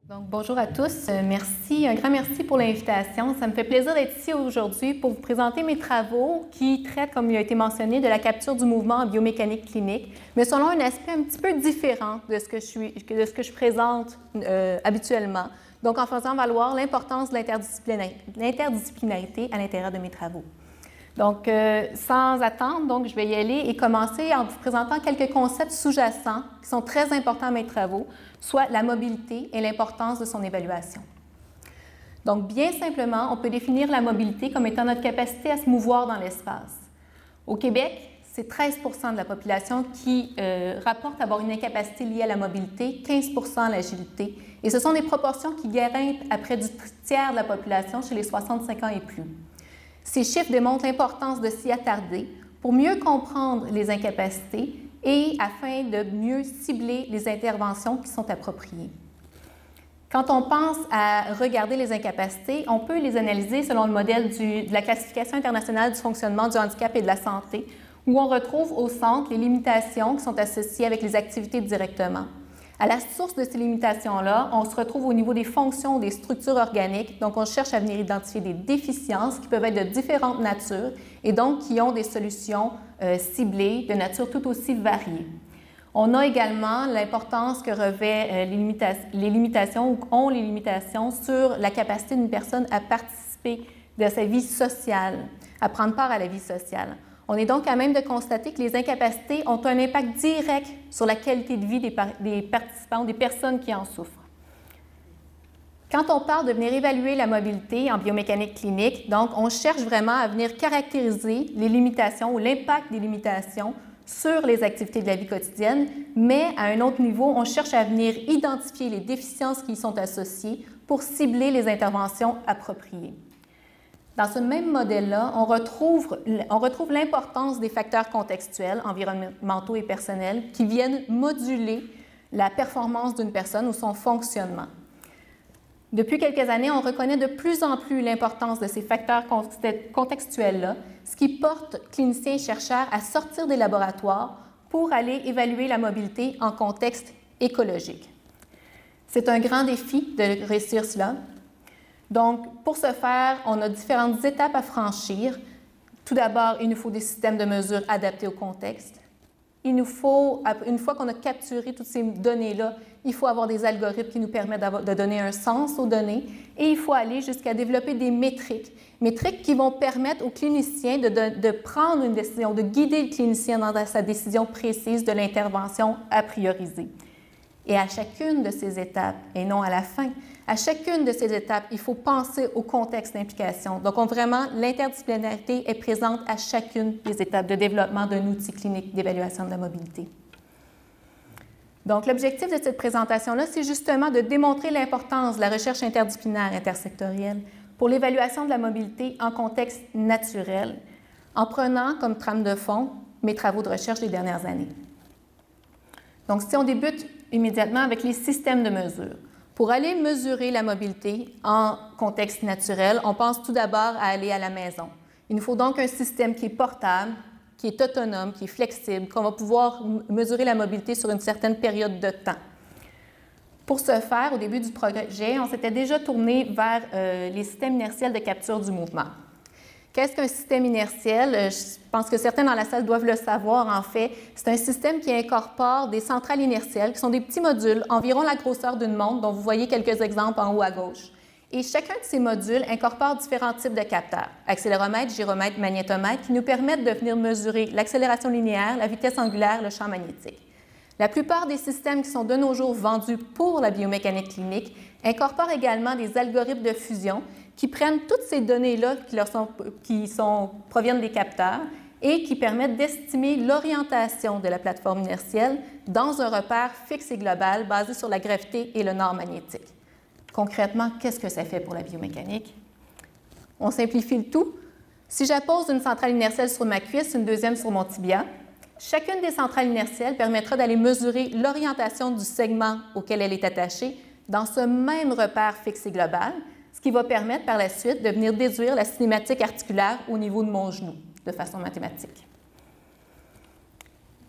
Donc, bonjour à tous. Merci, un grand merci pour l'invitation. Ça me fait plaisir d'être ici aujourd'hui pour vous présenter mes travaux qui traitent, comme il a été mentionné, de la capture du mouvement en biomécanique clinique, mais selon un aspect un petit peu différent de ce que je présente habituellement. Donc, en faisant valoir l'importance de l'interdisciplinarité à l'intérieur de mes travaux. Donc, sans attendre, je vais y aller et commencer en vous présentant quelques concepts sous-jacents qui sont très importants à mes travaux, soit la mobilité et l'importance de son évaluation. Donc, bien simplement, on peut définir la mobilité comme étant notre capacité à se mouvoir dans l'espace. Au Québec, c'est 13 % de la population qui rapporte avoir une incapacité liée à la mobilité, 15 % à l'agilité, et ce sont des proportions qui grimpent à près du tiers de la population chez les 65 ans et plus. Ces chiffres démontrent l'importance de s'y attarder pour mieux comprendre les incapacités et afin de mieux cibler les interventions qui sont appropriées. Quand on pense à regarder les incapacités, on peut les analyser selon le modèle de la classification internationale du fonctionnement du handicap et de la santé, où on retrouve au centre les limitations qui sont associées avec les activités directement. À la source de ces limitations-là, on se retrouve au niveau des fonctions ou des structures organiques. Donc, on cherche à venir identifier des déficiences qui peuvent être de différentes natures et donc qui ont des solutions ciblées de nature tout aussi variée. On a également l'importance que revêt les limitations ou ont les limitations sur la capacité d'une personne à participer de sa vie sociale, à prendre part à la vie sociale. On est donc à même de constater que les incapacités ont un impact direct sur la qualité de vie des participants, des personnes qui en souffrent. Quand on parle de venir évaluer la mobilité en biomécanique clinique, donc on cherche vraiment à venir caractériser les limitations ou l'impact des limitations sur les activités de la vie quotidienne, mais à un autre niveau, on cherche à venir identifier les déficiences qui y sont associées pour cibler les interventions appropriées. Dans ce même modèle-là, on retrouve l'importance des facteurs contextuels, environnementaux et personnels qui viennent moduler la performance d'une personne ou son fonctionnement. Depuis quelques années, on reconnaît de plus en plus l'importance de ces facteurs contextuels-là, ce qui porte cliniciens et chercheurs à sortir des laboratoires pour aller évaluer la mobilité en contexte écologique. C'est un grand défi de réussir cela. Donc, pour ce faire, on a différentes étapes à franchir. Tout d'abord, il nous faut des systèmes de mesure adaptés au contexte. Une fois qu'on a capturé toutes ces données-là, il faut avoir des algorithmes qui nous permettent de donner un sens aux données et il faut aller jusqu'à développer des métriques qui vont permettre au clinicien de prendre une décision, de guider le clinicien dans sa décision précise de l'intervention à prioriser. Et à chacune de ces étapes, et non à la fin, à chacune de ces étapes, il faut penser au contexte d'implication. Donc, vraiment, l'interdisciplinarité est présente à chacune des étapes de développement d'un outil clinique d'évaluation de la mobilité. Donc, l'objectif de cette présentation-là, c'est justement de démontrer l'importance de la recherche interdisciplinaire intersectorielle pour l'évaluation de la mobilité en contexte naturel, en prenant comme trame de fond mes travaux de recherche des dernières années. Donc, si on débute immédiatement avec les systèmes de mesure. Pour aller mesurer la mobilité en contexte naturel, on pense tout d'abord à aller à la maison. Il nous faut donc un système qui est portable, qui est autonome, qui est flexible, qu'on va pouvoir mesurer la mobilité sur une certaine période de temps. Pour ce faire, au début du projet, on s'était déjà tourné vers les systèmes inertiels de capture du mouvement. Qu'est-ce qu'un système inertiel? Je pense que certains dans la salle doivent le savoir, en fait. C'est un système qui incorpore des centrales inertielles, qui sont des petits modules, environ la grosseur d'une montre, dont vous voyez quelques exemples en haut à gauche. Et chacun de ces modules incorpore différents types de capteurs, accéléromètre, gyromètre, magnétomètre, qui nous permettent de venir mesurer l'accélération linéaire, la vitesse angulaire, le champ magnétique. La plupart des systèmes qui sont de nos jours vendus pour la biomécanique clinique incorporent également des algorithmes de fusion qui prennent toutes ces données-là qui proviennent des capteurs et qui permettent d'estimer l'orientation de la plateforme inertielle dans un repère fixe et global basé sur la gravité et le nord magnétique. Concrètement, qu'est-ce que ça fait pour la biomécanique? On simplifie le tout. Si j'appose une centrale inertielle sur ma cuisse, une deuxième sur mon tibia, chacune des centrales inertielles permettra d'aller mesurer l'orientation du segment auquel elle est attachée dans ce même repère fixe et global, ce qui va permettre par la suite de venir déduire la cinématique articulaire au niveau de mon genou, de façon mathématique.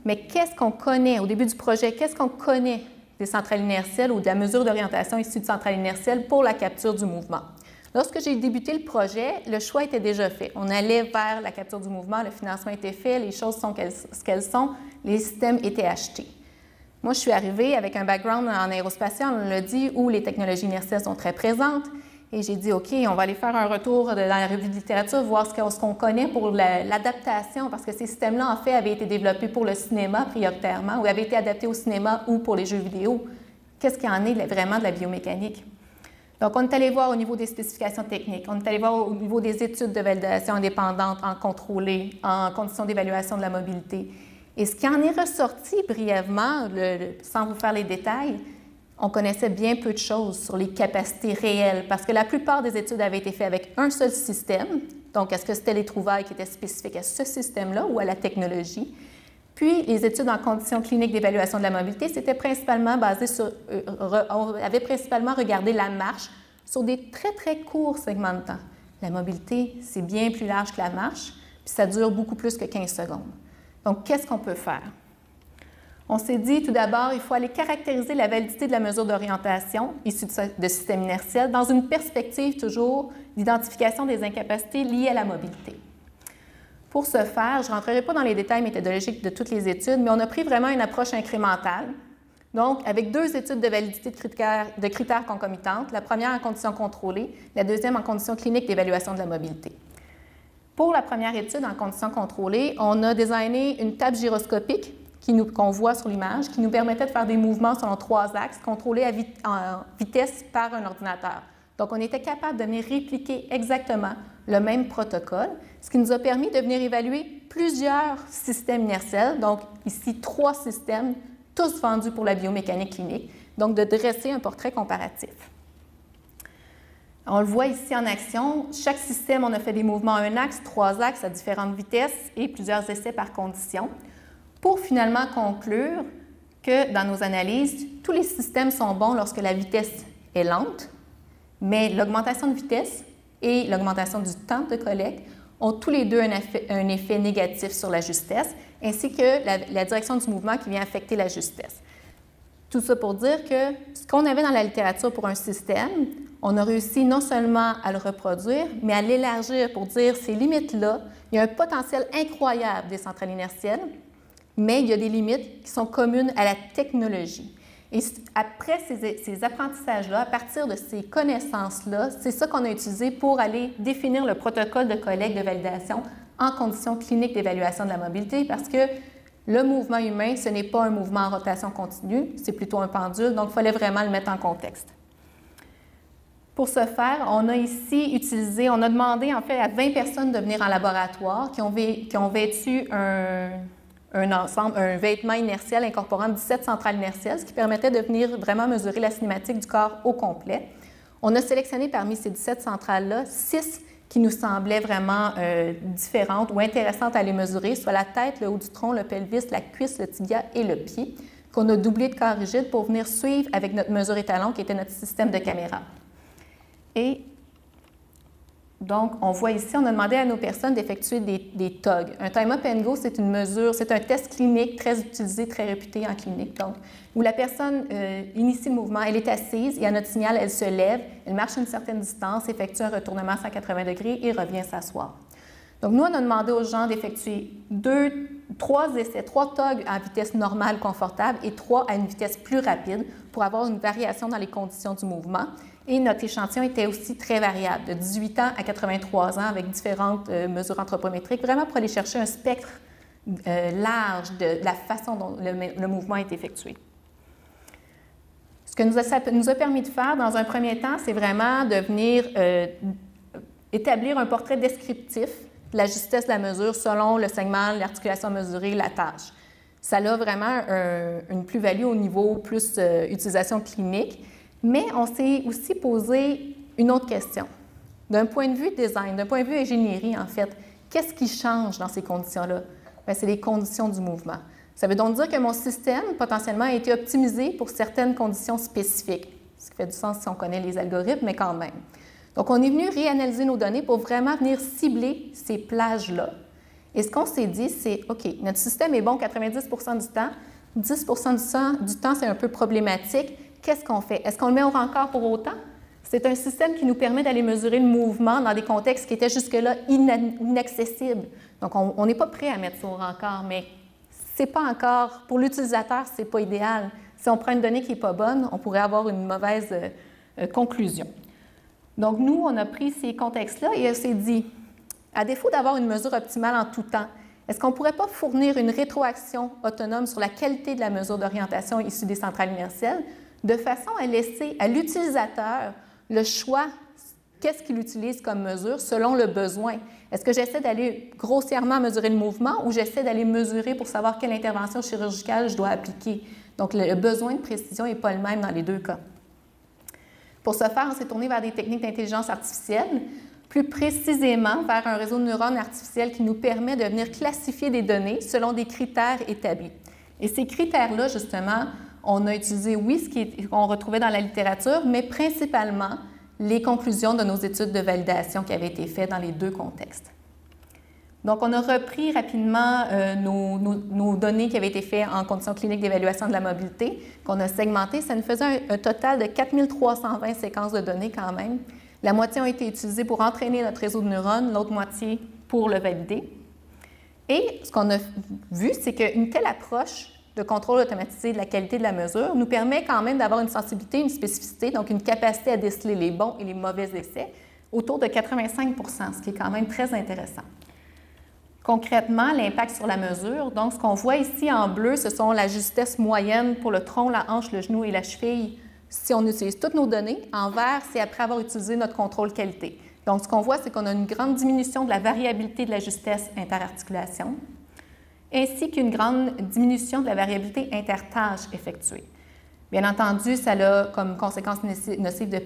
Mais qu'est-ce qu'on connaît au début du projet? Qu'est-ce qu'on connaît des centrales inertielles ou de la mesure d'orientation issue de centrales inertielles pour la capture du mouvement. Lorsque j'ai débuté le projet, le choix était déjà fait. On allait vers la capture du mouvement, le financement était fait, les choses sont ce qu'elles sont, les systèmes étaient achetés. Moi, je suis arrivée avec un background en aérospatial, on l'a dit, où les technologies inertielles sont très présentes. Et j'ai dit, OK, on va aller faire un retour dans la revue de littérature, voir ce qu'on connaît pour l'adaptation, parce que ces systèmes-là, en fait, avaient été développés pour le cinéma prioritairement, ou avaient été adaptés au cinéma ou pour les jeux vidéo. Qu'est-ce qu'il y en est vraiment de la biomécanique? Donc, on est allé voir au niveau des spécifications techniques, on est allé voir au niveau des études de validation indépendante en contrôlé, en conditions d'évaluation de la mobilité. Et ce qui en est ressorti brièvement, sans vous faire les détails, on connaissait bien peu de choses sur les capacités réelles parce que la plupart des études avaient été faites avec un seul système. Donc, est-ce que c'était les trouvailles qui étaient spécifiques à ce système-là ou à la technologie? Puis, les études en conditions cliniques d'évaluation de la mobilité, c'était principalement basé sur... on avait principalement regardé la marche sur des très, très courts segments de temps. La mobilité, c'est bien plus large que la marche, puis ça dure beaucoup plus que 15 secondes. Donc, qu'est-ce qu'on peut faire? On s'est dit, tout d'abord, il faut aller caractériser la validité de la mesure d'orientation issue de système inertiel dans une perspective toujours d'identification des incapacités liées à la mobilité. Pour ce faire, je ne rentrerai pas dans les détails méthodologiques de toutes les études, mais on a pris vraiment une approche incrémentale, donc avec 2 études de validité de critères concomitantes, la première en conditions contrôlées, la deuxième en conditions cliniques d'évaluation de la mobilité. Pour la première étude en conditions contrôlées, on a designé une table gyroscopique qu'on voit sur l'image, qui nous permettait de faire des mouvements selon 3 axes contrôlés en vitesse par un ordinateur. Donc, on était capable de venir répliquer exactement le même protocole, ce qui nous a permis de venir évaluer plusieurs systèmes inertiels, donc ici 3 systèmes, tous vendus pour la biomécanique clinique, donc de dresser un portrait comparatif. On le voit ici en action. Chaque système, on a fait des mouvements à un axe, 3 axes à différentes vitesses et plusieurs essais par condition, pour finalement conclure que dans nos analyses, tous les systèmes sont bons lorsque la vitesse est lente, mais l'augmentation de vitesse et l'augmentation du temps de collecte ont tous les deux un effet négatif sur la justesse, ainsi que la direction du mouvement qui vient affecter la justesse. Tout ça pour dire que ce qu'on avait dans la littérature pour un système, on a réussi non seulement à le reproduire, mais à l'élargir pour dire ces limites-là, il y a un potentiel incroyable des centrales inertielles, mais il y a des limites qui sont communes à la technologie. Et après ces apprentissages-là, à partir de ces connaissances-là, c'est ça qu'on a utilisé pour aller définir le protocole de collecte de validation en conditions cliniques d'évaluation de la mobilité, parce que le mouvement humain, ce n'est pas un mouvement en rotation continue, c'est plutôt un pendule, donc il fallait vraiment le mettre en contexte. Pour ce faire, on a ici utilisé, on a demandé en fait à 20 personnes de venir en laboratoire qui ont vêtu un vêtement inertiel incorporant 17 centrales inertielles, ce qui permettait de venir vraiment mesurer la cinématique du corps au complet. On a sélectionné parmi ces 17 centrales-là 6 qui nous semblaient vraiment différentes ou intéressantes à les mesurer, soit la tête, le haut du tronc, le pelvis, la cuisse, le tibia et le pied, qu'on a doublé de corps rigide pour venir suivre avec notre mesure étalon qui était notre système de caméra. Et donc, on voit ici, on a demandé à nos personnes d'effectuer des TOG. Un Time Up and Go, c'est une mesure, c'est un test clinique très utilisé, très réputé en clinique, donc, où la personne initie le mouvement, elle est assise et à notre signal, elle se lève, elle marche une certaine distance, effectue un retournement à 180 degrés et revient s'asseoir. Donc, nous, on a demandé aux gens d'effectuer 3 essais, 3 TOG à vitesse normale, confortable et 3 à une vitesse plus rapide pour avoir une variation dans les conditions du mouvement. Et notre échantillon était aussi très variable, de 18 ans à 83 ans, avec différentes mesures anthropométriques, vraiment pour aller chercher un spectre large de la façon dont le mouvement est effectué. Ce que ça nous a permis de faire dans un premier temps, c'est vraiment de venir établir un portrait descriptif de la justesse de la mesure selon le segment, l'articulation mesurée, la tâche. Ça a vraiment une plus-value au niveau plus utilisation clinique. Mais on s'est aussi posé une autre question. D'un point de vue design, d'un point de vue ingénierie, en fait, qu'est-ce qui change dans ces conditions-là? Bien, c'est les conditions du mouvement. Ça veut donc dire que mon système, potentiellement, a été optimisé pour certaines conditions spécifiques, ce qui fait du sens si on connaît les algorithmes, mais quand même. Donc, on est venu réanalyser nos données pour vraiment venir cibler ces plages-là. Et ce qu'on s'est dit, c'est, OK, notre système est bon 90 % du temps, 10 du temps, c'est un peu problématique. Qu'est-ce qu'on fait? Est-ce qu'on le met au rencard pour autant? C'est un système qui nous permet d'aller mesurer le mouvement dans des contextes qui étaient jusque-là inaccessibles. Donc, on n'est pas prêt à mettre ça au rencard, mais c'est pas encore, pour l'utilisateur, c'est pas idéal. Si on prend une donnée qui n'est pas bonne, on pourrait avoir une mauvaise conclusion. Donc, nous, on a pris ces contextes-là et on s'est dit, à défaut d'avoir une mesure optimale en tout temps, est-ce qu'on ne pourrait pas fournir une rétroaction autonome sur la qualité de la mesure d'orientation issue des centrales inertielles, de façon à laisser à l'utilisateur le choix, qu'est-ce qu'il utilise comme mesure selon le besoin? Est-ce que j'essaie d'aller grossièrement mesurer le mouvement ou j'essaie d'aller mesurer pour savoir quelle intervention chirurgicale je dois appliquer? Donc, le besoin de précision n'est pas le même dans les deux cas. Pour ce faire, on s'est tourné vers des techniques d'intelligence artificielle, plus précisément vers un réseau de neurones artificiels qui nous permet de venir classifier des données selon des critères établis. Et ces critères-là, justement, on a utilisé, oui, ce qu'on retrouvait dans la littérature, mais principalement les conclusions de nos études de validation qui avaient été faites dans les deux contextes. Donc, on a repris rapidement nos données qui avaient été faites en conditions cliniques d'évaluation de la mobilité, qu'on a segmentées. Ça nous faisait un total de 4320 séquences de données quand même. La moitié ont été utilisées pour entraîner notre réseau de neurones, l'autre moitié pour le valider. Et ce qu'on a vu, c'est qu'une telle approche de contrôle automatisé de la qualité de la mesure nous permet quand même d'avoir une sensibilité, une spécificité, donc une capacité à déceler les bons et les mauvais essais autour de 85 %, ce qui est quand même très intéressant. Concrètement, l'impact sur la mesure, donc ce qu'on voit ici en bleu, ce sont la justesse moyenne pour le tronc, la hanche, le genou et la cheville si on utilise toutes nos données. En vert, c'est après avoir utilisé notre contrôle qualité. Donc, ce qu'on voit, c'est qu'on a une grande diminution de la variabilité de la justesse interarticulation, ainsi qu'une grande diminution de la variabilité intertâche effectuée. Bien entendu, ça a comme conséquence nocive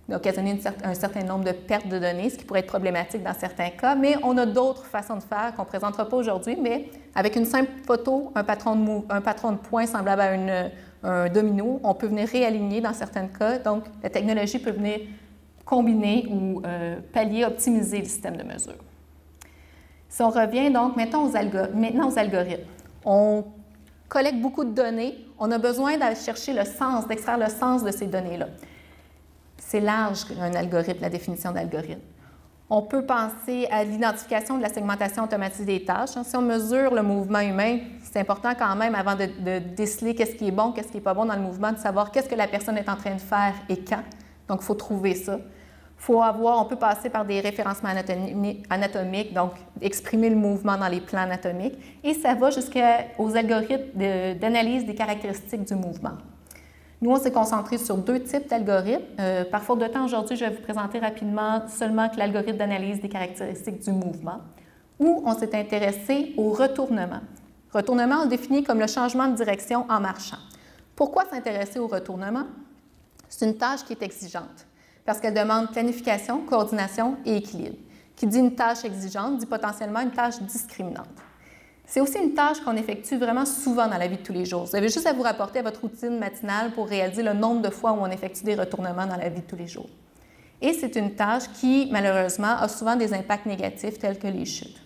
d'occasionner un certain nombre de pertes de données, ce qui pourrait être problématique dans certains cas, mais on a d'autres façons de faire qu'on ne présentera pas aujourd'hui, mais avec une simple photo, un patron de points semblable à un domino, on peut venir réaligner dans certains cas. Donc, la technologie peut venir combiner ou pallier, optimiser le système de mesure. Si on revient donc maintenant aux algorithmes, on collecte beaucoup de données, on a besoin d'aller chercher le sens, d'extraire le sens de ces données-là. C'est large un algorithme, la définition d'algorithme. On peut penser à l'identification de la segmentation automatisée des tâches. Si on mesure le mouvement humain, c'est important quand même, avant de déceler qu'est-ce qui est bon, qu'est-ce qui n'est pas bon dans le mouvement, de savoir qu'est-ce que la personne est en train de faire et quand. Donc, il faut trouver ça. On peut passer par des référencements anatomiques, donc exprimer le mouvement dans les plans anatomiques, et ça va jusqu'aux algorithmes d'analyse des caractéristiques du mouvement. Nous, on s'est concentré sur deux types d'algorithmes. Par faute de temps, aujourd'hui, je vais vous présenter rapidement seulement que l'algorithme d'analyse des caractéristiques du mouvement, où on s'est intéressé au retournement. Retournement, on le définit comme le changement de direction en marchant. Pourquoi s'intéresser au retournement? C'est une tâche qui est exigeante, parce qu'elle demande planification, coordination et équilibre. Qui dit une tâche exigeante, dit potentiellement une tâche discriminante. C'est aussi une tâche qu'on effectue vraiment souvent dans la vie de tous les jours. Vous avez juste à vous rapporter à votre routine matinale pour réaliser le nombre de fois où on effectue des retournements dans la vie de tous les jours. Et c'est une tâche qui, malheureusement, a souvent des impacts négatifs tels que les chutes.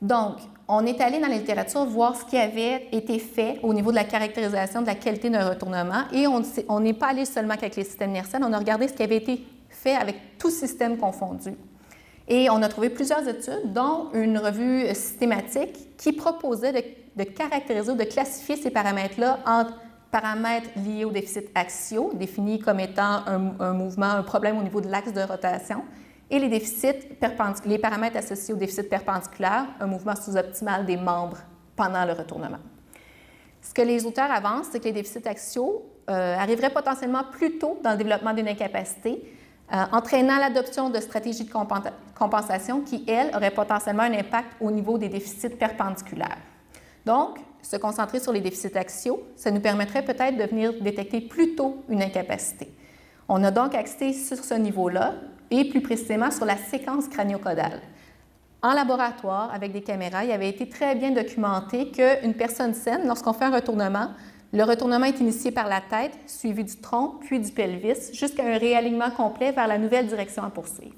Donc, on est allé dans la littérature voir ce qui avait été fait au niveau de la caractérisation de la qualité d'un retournement et on n'est pas allé seulement avec les systèmes inertiels, on a regardé ce qui avait été fait avec tout système confondu. Et on a trouvé plusieurs études, dont une revue systématique qui proposait de caractériser ou de classifier ces paramètres-là en paramètres liés aux déficits axiaux, définis comme étant un mouvement, un problème au niveau de l'axe de rotation, et les paramètres associés au déficit perpendiculaire, un mouvement sous-optimal des membres pendant le retournement. Ce que les auteurs avancent, c'est que les déficits axiaux arriveraient potentiellement plus tôt dans le développement d'une incapacité, entraînant l'adoption de stratégies de compensation qui, elles, auraient potentiellement un impact au niveau des déficits perpendiculaires. Donc, se concentrer sur les déficits axiaux, ça nous permettrait peut-être de venir détecter plus tôt une incapacité. On a donc axé sur ce niveau-là et plus précisément sur la séquence crânio-caudale. En laboratoire, avec des caméras, il avait été très bien documenté qu'une personne saine, lorsqu'on fait un retournement, le retournement est initié par la tête, suivi du tronc, puis du pelvis, jusqu'à un réalignement complet vers la nouvelle direction à poursuivre.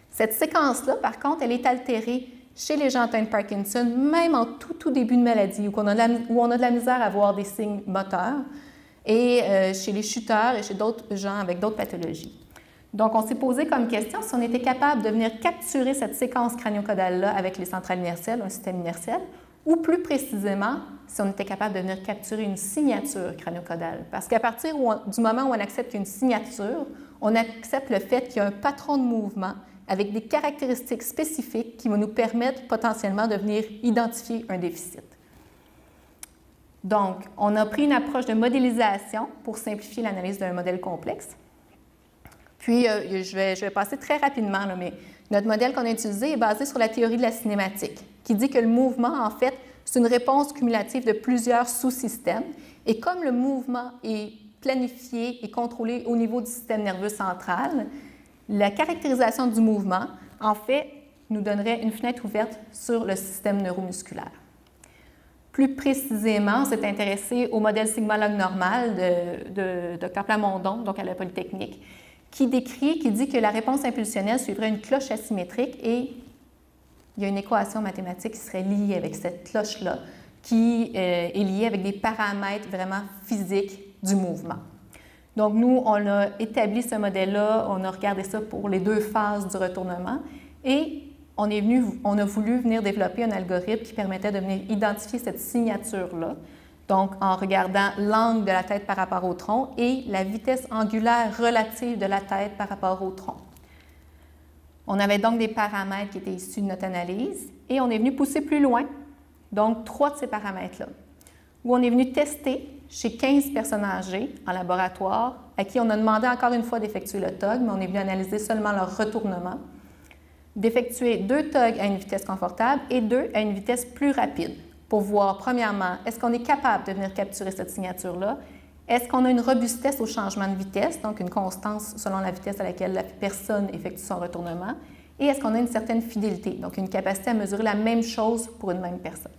Cette séquence-là, par contre, elle est altérée chez les gens atteints de Parkinson, même en tout début de maladie, où on a de la misère à voir des signes moteurs, et chez les chuteurs et chez d'autres gens avec d'autres pathologies. Donc, on s'est posé comme question si on était capable de venir capturer cette séquence crânio-caudale-là avec les centrales inertielles, un système inertiel, ou plus précisément, si on était capable de venir capturer une signature crânio-caudale. Parce qu'à partir du moment où on accepte une signature, on accepte le fait qu'il y a un patron de mouvement avec des caractéristiques spécifiques qui vont nous permettre potentiellement de venir identifier un déficit. Donc, on a pris une approche de modélisation pour simplifier l'analyse d'un modèle complexe. Puis, je vais passer très rapidement, là, mais notre modèle qu'on a utilisé est basé sur la théorie de la cinématique, qui dit que le mouvement, en fait, c'est une réponse cumulative de plusieurs sous-systèmes. Et comme le mouvement est planifié et contrôlé au niveau du système nerveux central, la caractérisation du mouvement, en fait, nous donnerait une fenêtre ouverte sur le système neuromusculaire. Plus précisément, on s'est intéressé au modèle sigma-log normal de Dr. Plamondon, donc à la Polytechnique, qui dit que la réponse impulsionnelle suivrait une cloche asymétrique et il y a une équation mathématique qui serait liée avec cette cloche-là, qui est liée avec des paramètres vraiment physiques du mouvement. Donc, nous, on a établi ce modèle-là, on a regardé ça pour les 2 phases du retournement et on a voulu venir développer un algorithme qui permettait de venir identifier cette signature-là, donc en regardant l'angle de la tête par rapport au tronc et la vitesse angulaire relative de la tête par rapport au tronc. On avait donc des paramètres qui étaient issus de notre analyse et on est venu pousser plus loin, donc 3 de ces paramètres-là, où on est venu tester chez 15 personnes âgées en laboratoire, à qui on a demandé encore une fois d'effectuer le TOG, mais on est venu analyser seulement leur retournement, d'effectuer 2 TOG à une vitesse confortable et 2 à une vitesse plus rapide, pour voir, premièrement, est-ce qu'on est capable de venir capturer cette signature-là? Est-ce qu'on a une robustesse au changement de vitesse, donc une constance selon la vitesse à laquelle la personne effectue son retournement? Et est-ce qu'on a une certaine fidélité, donc une capacité à mesurer la même chose pour une même personne?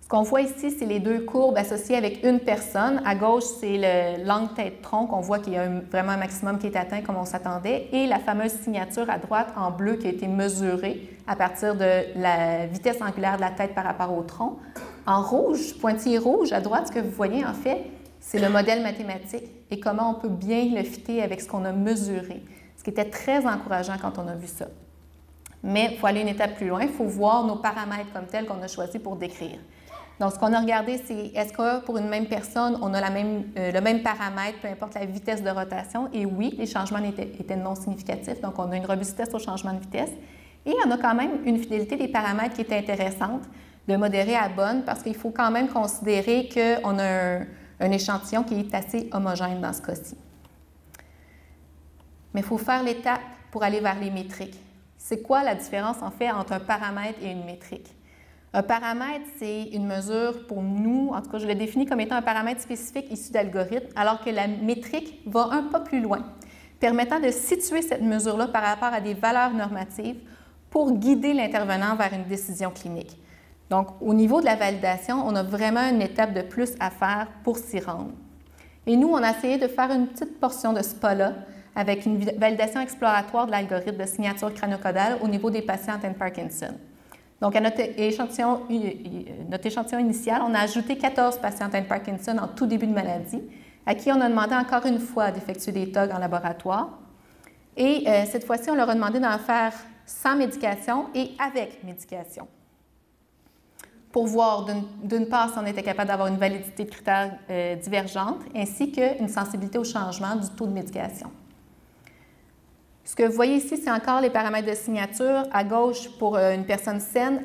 Ce qu'on voit ici, c'est les 2 courbes associées avec une personne. À gauche, c'est l'angle tête-tronc, on voit qu'il y a vraiment un maximum qui est atteint comme on s'attendait, et la fameuse signature à droite en bleu qui a été mesurée à partir de la vitesse angulaire de la tête par rapport au tronc. En rouge, pointillé rouge, à droite, ce que vous voyez en fait, c'est le modèle mathématique et comment on peut bien le fitter avec ce qu'on a mesuré, ce qui était très encourageant quand on a vu ça. Mais il faut aller une étape plus loin, il faut voir nos paramètres comme tels qu'on a choisis pour décrire. Donc, ce qu'on a regardé, c'est est-ce que pour une même personne, on a le même paramètre, peu importe la vitesse de rotation? Et oui, les changements étaient non significatifs, donc on a une robustesse au changement de vitesse. Et on a quand même une fidélité des paramètres qui est intéressante, de modérée à bonne, parce qu'il faut quand même considérer qu'on a un échantillon qui est assez homogène dans ce cas-ci. Mais il faut faire l'étape pour aller vers les métriques. C'est quoi la différence, en fait, entre un paramètre et une métrique? Un paramètre, c'est une mesure pour nous, en tout cas, je le définis comme étant un paramètre spécifique issu d'algorithmes, alors que la métrique va un pas plus loin, permettant de situer cette mesure-là par rapport à des valeurs normatives pour guider l'intervenant vers une décision clinique. Donc, au niveau de la validation, on a vraiment une étape de plus à faire pour s'y rendre. Et nous, on a essayé de faire une petite portion de ce pas-là avec une validation exploratoire de l'algorithme de signature crânio-caudale au niveau des patients atteints de Parkinson. Donc, à notre échantillon initial, on a ajouté 14 patients atteints de Parkinson en tout début de maladie, à qui on a demandé encore une fois d'effectuer des TOG en laboratoire. Et cette fois-ci, on leur a demandé d'en faire sans médication et avec médication, pour voir d'une part si on était capable d'avoir une validité de critères divergente, ainsi qu'une sensibilité au changement du taux de médication. Ce que vous voyez ici, c'est encore les paramètres de signature. À gauche, pour une personne saine,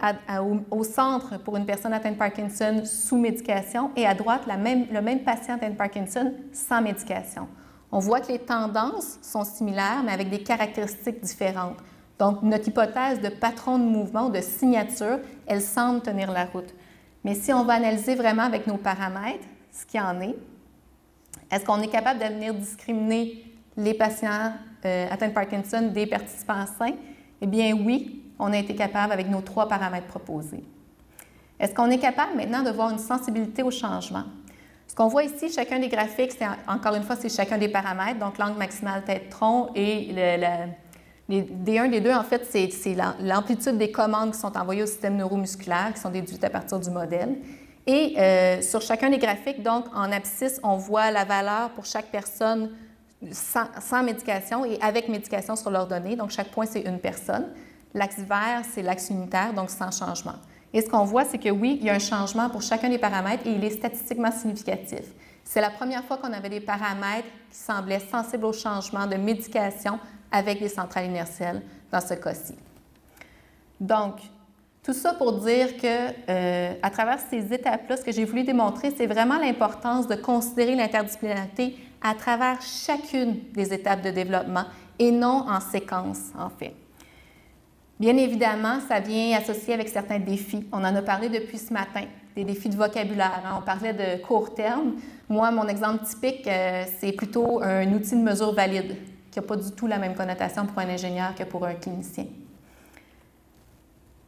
au centre, pour une personne atteinte de Parkinson sous médication, et à droite, le même patient atteint de Parkinson sans médication. On voit que les tendances sont similaires, mais avec des caractéristiques différentes. Donc, notre hypothèse de patron de mouvement ou de signature, elle semble tenir la route. Mais si on va analyser vraiment avec nos paramètres, ce qu'il en est-ce qu'on est capable de venir discriminer les patients atteints de Parkinson des participants sains? Eh bien oui, on a été capable avec nos 3 paramètres proposés. Est-ce qu'on est capable maintenant de voir une sensibilité au changement? Ce qu'on voit ici, chacun des graphiques, encore une fois, c'est chacun des paramètres, donc l'angle maximal tête-tronc et Les D1, D2, en fait, c'est l'amplitude des commandes qui sont envoyées au système neuromusculaire, qui sont déduites à partir du modèle. Et sur chacun des graphiques, donc en abscisse, on voit la valeur pour chaque personne sans médication et avec médication sur leurs données. Donc, chaque point, c'est une personne. L'axe vert, c'est l'axe unitaire, donc sans changement. Et ce qu'on voit, c'est que oui, il y a un changement pour chacun des paramètres et il est statistiquement significatif. C'est la première fois qu'on avait des paramètres qui semblaient sensibles au changement de médication avec des centrales inertielles dans ce cas-ci. Donc, tout ça pour dire que, à travers ces étapes-là, ce que j'ai voulu démontrer, c'est vraiment l'importance de considérer l'interdisciplinarité à travers chacune des étapes de développement et non en séquence, en fait. Bien évidemment, ça vient associé avec certains défis. On en a parlé depuis ce matin, des défis de vocabulaire. On parlait de court terme. Moi, mon exemple typique, c'est plutôt un outil de mesure valide, qui n'a pas du tout la même connotation pour un ingénieur que pour un clinicien.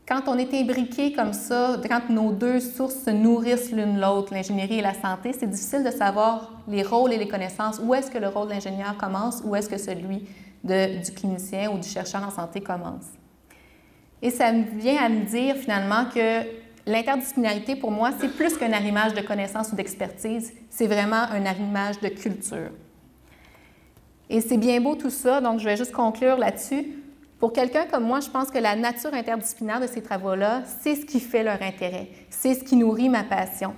Quand on est imbriqué comme ça, quand nos deux sources se nourrissent l'une l'autre, l'ingénierie et la santé, c'est difficile de savoir les rôles et les connaissances. Où est-ce que le rôle de l'ingénieur commence, où est-ce que celui du clinicien ou du chercheur en santé commence. Et ça vient à me dire finalement que l'interdisciplinarité, pour moi, c'est plus qu'un arrimage de connaissances ou d'expertise, c'est vraiment un arrimage de culture. Et c'est bien beau tout ça, donc je vais juste conclure là-dessus. Pour quelqu'un comme moi, je pense que la nature interdisciplinaire de ces travaux-là, c'est ce qui fait leur intérêt, c'est ce qui nourrit ma passion.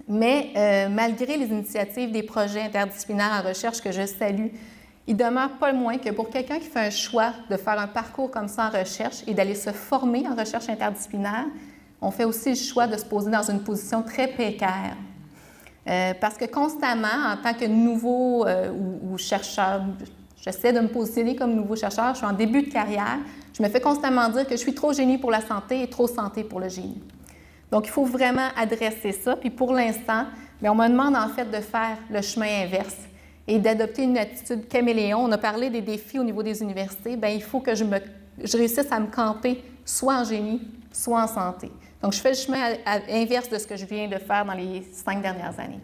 Mais malgré les initiatives des projets interdisciplinaires en recherche que je salue, il demeure pas le moins que pour quelqu'un qui fait un choix de faire un parcours comme ça en recherche et d'aller se former en recherche interdisciplinaire, on fait aussi le choix de se poser dans une position très précaire. Parce que constamment, en tant que nouveau ou chercheur, j'essaie de me positionner comme nouveau chercheur, je suis en début de carrière, je me fais constamment dire que je suis trop génie pour la santé et trop santé pour le génie. Donc, il faut vraiment adresser ça. Puis pour l'instant, on me demande en fait de faire le chemin inverse et d'adopter une attitude caméléon. On a parlé des défis au niveau des universités. Bien, il faut que je réussisse à me camper soit en génie, soit en santé. Donc, je fais le chemin inverse de ce que je viens de faire dans les 5 dernières années.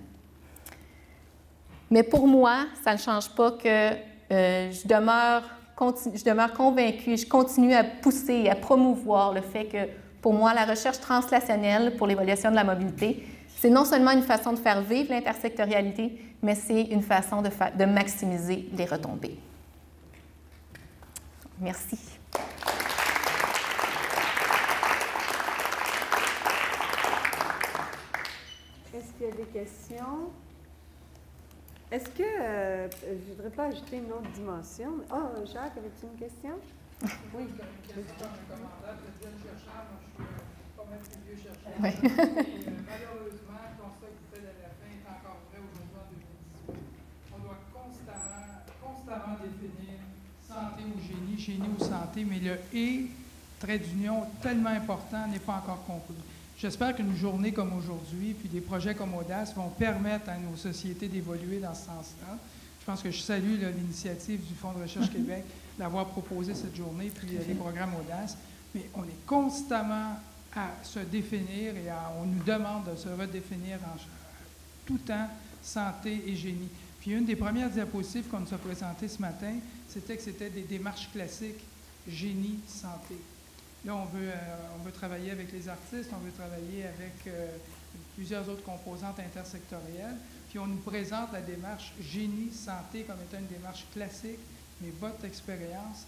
Mais pour moi, ça ne change pas que je demeure convaincue, je continue à pousser, à promouvoir le fait que, pour moi, la recherche translationnelle pour l'évaluation de la mobilité, c'est non seulement une façon de faire vivre l'intersectorialité, mais c'est une façon de maximiser les retombées. Merci. Est-ce qu'il y a des questions? Est-ce que je ne voudrais pas ajouter une autre dimension? Oh, Jacques, avais-tu une question? Oui. Une question, un commentaire. Je disais le chercheur, moi je suis pas mal plus vieux chercheur. Oui. Malheureusement, le constat que vous faites à la fin est encore vrai aujourd'hui en 2018. On doit constamment définir santé ou génie ou santé, mais le « et », trait d'union tellement important, n'est pas encore compris. J'espère qu'une journée comme aujourd'hui, puis des projets comme Audace vont permettre à nos sociétés d'évoluer dans ce sens-là. Je pense que je salue l'initiative du Fonds de recherche Québec d'avoir proposé cette journée, puis les programmes Audace. Mais on est constamment à se définir et on nous demande de se redéfinir en tout temps santé et génie. Puis une des premières diapositives qu'on nous a présentées ce matin, c'était que c'était des démarches classiques génie, santé. Là, on veut travailler avec les artistes, on veut travailler avec plusieurs autres composantes intersectorielles, puis on nous présente la démarche génie-santé comme étant une démarche classique, mais votre expérience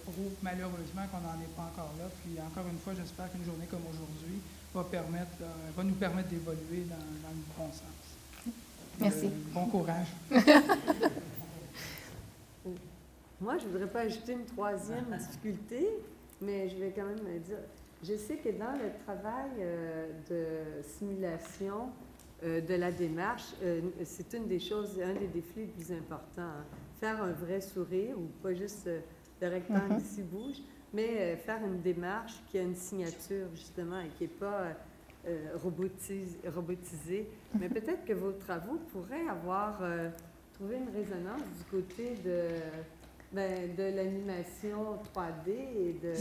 prouve malheureusement qu'on n'en est pas encore là. Puis encore une fois, j'espère qu'une journée comme aujourd'hui va nous permettre d'évoluer dans le bon sens. Merci. Bon courage. Moi, je ne voudrais pas ajouter une troisième difficulté, mais je vais quand même dire, je sais que dans le travail de simulation de la démarche, c'est une des choses, un des défis les plus importants. Hein. Faire un vrai sourire, ou pas juste le rectangle ici bouge, mais faire une démarche qui a une signature, justement, et qui n'est pas robotisée. Mais peut-être que vos travaux pourraient avoir trouvé une résonance du côté de l'animation 3D et de...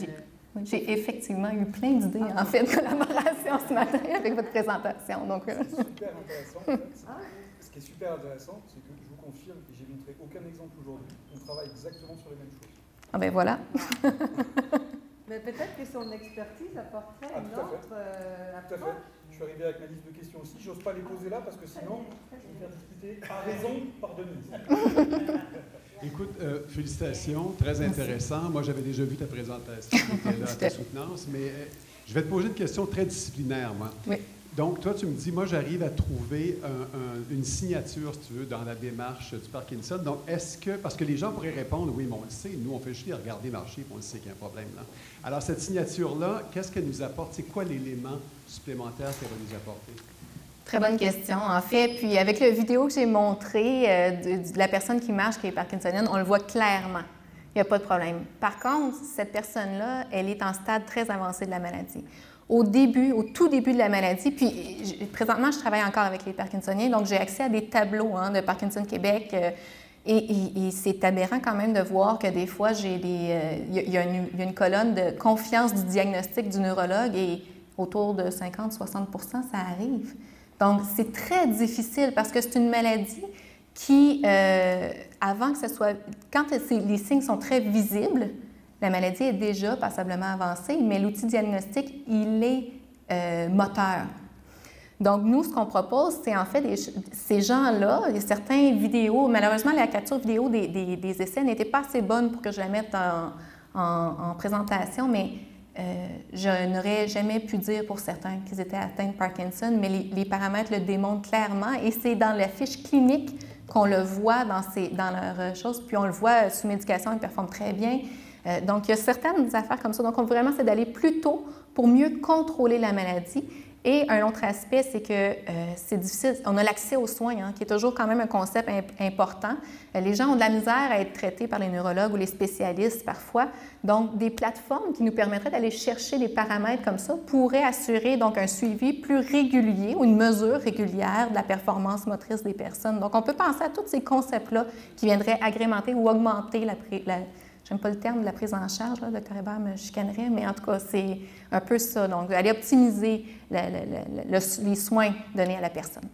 J'ai effectivement eu plein d'idées, en fait, de collaboration ce matin avec votre présentation. Donc, c'est super intéressant. En fait. Ce qui est super intéressant, c'est que je vous confirme, et j'ai montré aucun exemple aujourd'hui, on travaille exactement sur les mêmes choses. Ah ben voilà. Mais peut-être que son expertise apporterait une tout à fait. autre Tout à fait. approche. Je suis arrivé avec ma liste de questions aussi. J'ose pas les poser là parce que sinon, je vais me faire discuter à raison par Denise. Écoute, félicitations, très intéressant. Moi, j'avais déjà vu ta présentation, tu étais là à ta soutenance, mais je vais te poser une question très disciplinaire, moi. Oui. Donc, toi, tu me dis, moi, j'arrive à trouver une signature, si tu veux, dans la démarche du Parkinson. Donc, est-ce que, parce que les gens pourraient répondre, oui, mais on le sait, nous, on fait juste les regarder marcher, puis on le sait qu'il y a un problème là. Alors, cette signature-là, qu'est-ce qu'elle nous apporte? C'est quoi l'élément supplémentaire qu'elle va nous apporter? Très bonne question, en fait. Puis avec la vidéo que j'ai montrée de la personne qui marche, qui est parkinsonienne, on le voit clairement. Il n'y a pas de problème. Par contre, cette personne-là, elle est en stade très avancé de la maladie. Au tout début de la maladie, puis présentement, je travaille encore avec les Parkinsoniens, donc j'ai accès à des tableaux de Parkinson Québec. Et c'est aberrant quand même de voir que des fois, il y a une colonne de confiance du diagnostic du neurologue et autour de 50-60 % ça arrive. Donc, c'est très difficile parce que c'est une maladie qui, avant que ce soit... Quand les signes sont très visibles, la maladie est déjà passablement avancée, mais l'outil diagnostique, il est moteur. Donc, nous, ce qu'on propose, c'est en fait ces gens-là, il y a certaines vidéos, malheureusement, la capture vidéo des essais n'était pas assez bonne pour que je la mette en présentation, mais je n'aurais jamais pu dire pour certains qu'ils étaient atteints de Parkinson, mais les paramètres le démontrent clairement et c'est dans la fiche clinique qu'on le voit dans leurs choses, puis on le voit sous médication, ils performent très bien. Donc, il y a certaines affaires comme ça. Donc, vraiment, c'est d'aller plus tôt pour mieux contrôler la maladie. Et un autre aspect, c'est que c'est difficile. On a l'accès aux soins, qui est toujours quand même un concept important. Les gens ont de la misère à être traités par les neurologues ou les spécialistes parfois. Donc, des plateformes qui nous permettraient d'aller chercher des paramètres comme ça pourraient assurer donc un suivi plus régulier ou une mesure régulière de la performance motrice des personnes. Donc, on peut penser à tous ces concepts-là qui viendraient agrémenter ou augmenter j'aime pas le terme de la prise en charge, là, le docteur Hébert me chicanerait, mais en tout cas, c'est un peu ça. Donc, aller optimiser les soins donnés à la personne.